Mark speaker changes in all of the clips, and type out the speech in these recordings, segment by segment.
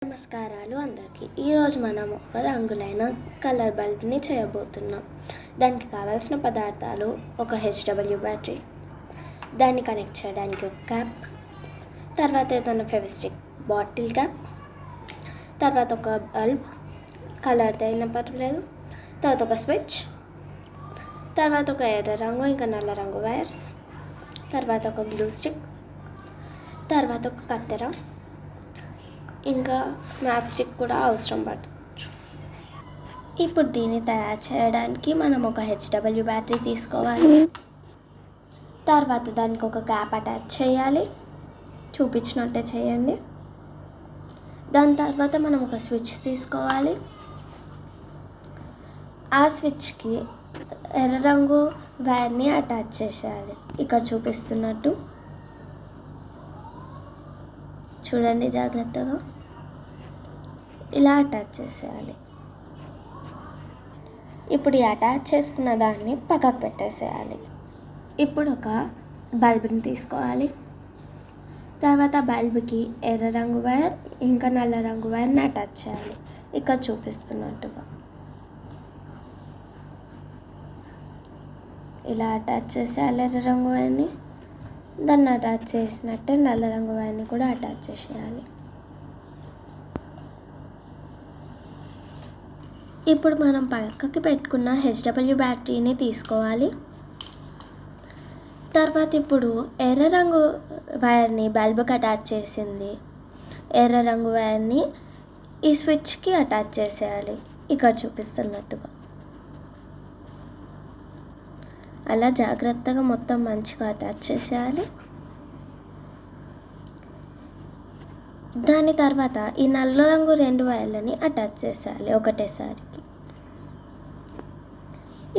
Speaker 1: నమస్కారాలు అందరికీ. ఈరోజు మనం ఒక రంగులైన కలర్ బల్బ్ని చేయబోతున్నాం. దానికి కావాల్సిన పదార్థాలు: ఒక హెచ్డబ్ల్యూ బ్యాటరీ, దాన్ని కనెక్ట్ చేయడానికి ఒక క్యాప్, తర్వాత ఏదైనా ఫెవిస్టిక్ బాటిల్ క్యాప్, తర్వాత ఒక బల్బ్ కలర్ అయినా పర్వాలేదు, తర్వాత ఒక స్విచ్, తర్వాత ఒక ఎర్ర రంగు ఇంకా నల్ల రంగు వైర్స్, తర్వాత ఒక గ్లూ స్టిక్, తర్వాత ఒక కత్తెర, ఇంకా మ్యాచ్ స్టిక్ కూడా అవసరం పడవచ్చు. ఇప్పుడు దీన్ని తయారు చేయడానికి మనం ఒక హెచ్డబ్ల్యూ బ్యాటరీ తీసుకోవాలి. తర్వాత దానికి ఒక క్యాప్ అటాచ్ చేయాలి, చూపించినట్టే చేయండి. దాని తర్వాత మనం ఒక స్విచ్ తీసుకోవాలి. ఆ స్విచ్కి ఎర్ర రంగు వైర్ని అటాచ్ చేసేయాలి, ఇక్కడ చూపిస్తున్నట్టు. చూడండి జాగ్రత్తగా, ఇలా అటాచ్ చేసేయాలి. ఇప్పుడు ఈ అటాచ్ చేసుకున్న దాన్ని పక్కకు పెట్టేసేయాలి. ఇప్పుడు ఒక బల్బ్ని తీసుకోవాలి. తర్వాత బల్బ్కి ఎర్ర రంగు వైర్ ఇంకా నల్ల రంగు వైర్ని అటాచ్ చేయాలి, ఇక్కడ చూపిస్తున్నట్టుగా. ఇలా అటాచ్ చేసేయాలి ఎర్ర రంగు వైర్ని. దాన్ని అటాచ్ చేసినట్టే నల్ల రంగు వైర్ని కూడా అటాచ్ చేసేయాలి. ఇప్పుడు మనం పక్కకి పెట్టుకున్న హెచ్డబ్ల్యూ బ్యాటరీని తీసుకోవాలి. తర్వాత ఇప్పుడు ఎర్ర రంగు వైర్ని బల్బుకి అటాచ్ చేసింది ఎర్ర రంగు వైర్ని ఈ స్విచ్కి అటాచ్ చేసేయాలి, ఇక్కడ చూపిస్తున్నట్టుగా. అలా జాగ్రత్తగా మొత్తం మంచిగా అటాచ్ చేసేయాలి. దాని తర్వాత ఈ నల్ల రంగు రెండు వైర్లని అటాచ్ చేసేయాలి ఒకటేసారికి.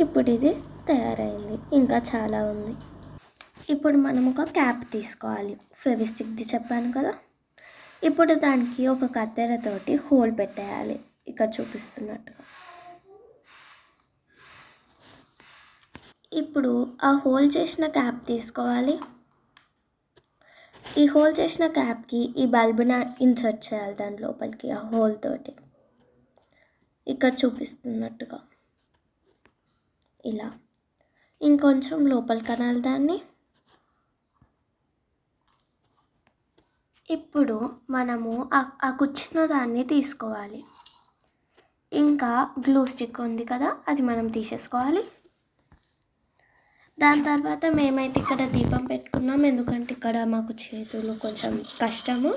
Speaker 1: ఇప్పుడు ఇది తయారైంది, ఇంకా చాలా ఉంది. ఇప్పుడు మనం ఒక క్యాప్ తీసుకోవాలి, ఫెవిస్టిక్ది చెప్పాను కదా. ఇప్పుడు దానికి ఒక కత్తెరతోటి హోల్ పెట్టేయాలి, ఇక్కడ చూపిస్తున్నట్టుగా. ఇప్పుడు ఆ హోల్ చేసిన క్యాప్ తీసుకోవాలి. ఈ హోల్ చేసిన క్యాప్కి ఈ బల్బుని ఇన్సర్ట్ చేయాలి దాని లోపలికి, ఆ హోల్ తోటి, ఇక్కడ చూపిస్తున్నట్టుగా. ఇలా ఇంకొంచెం లోపలికి అనాలి దాన్ని. ఇప్పుడు మనము ఆ కూర్చున్న దాన్ని తీసుకోవాలి. ఇంకా గ్లూ స్టిక్ ఉంది కదా, అది మనం తీసేసుకోవాలి. దాని తర్వాత మేమైతే ఇక్కడ దీపం పెట్టుకున్నాం, ఎందుకంటే ఇక్కడ మాకు చేతులు కొంచెం కష్టము.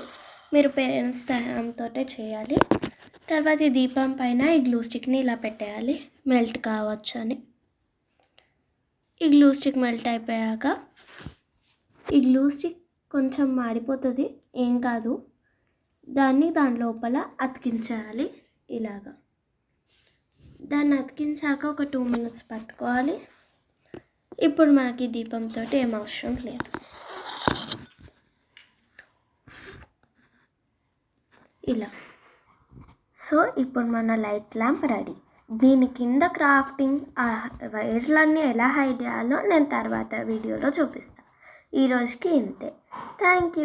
Speaker 1: మీరు పేరెంట్స్ సహాయంతో చేయాలి. తర్వాత ఈ దీపం పైన ఈ గ్లూ స్టిక్ని ఇలా పెట్టేయాలి, మెల్ట్ కావచ్చు అని. ఈ గ్లూ స్టిక్ మెల్ట్ అయిపోయాక ఈ గ్లూ స్టిక్ కొంచెం మాడిపోతుంది, ఏం కాదు. దాన్ని దాని లోపల అతికించాలి ఇలాగా. దాన్ని అతికించాక ఒక 2 minutes పట్టుకోవాలి. ఇప్పుడు మనకి దీపంతో ఏం అవసరం లేదు. ఇలా. సో ఇప్పుడు మన లైట్ ల్యాంప్ రెడీ. దీని కింద క్రాఫ్టింగ్ ఆ వైర్లన్నీ ఎలా హైడ్ చేయాలో నేను తర్వాత వీడియోలో చూపిస్తాను. ఈరోజుకి ఇంతే. Thank you.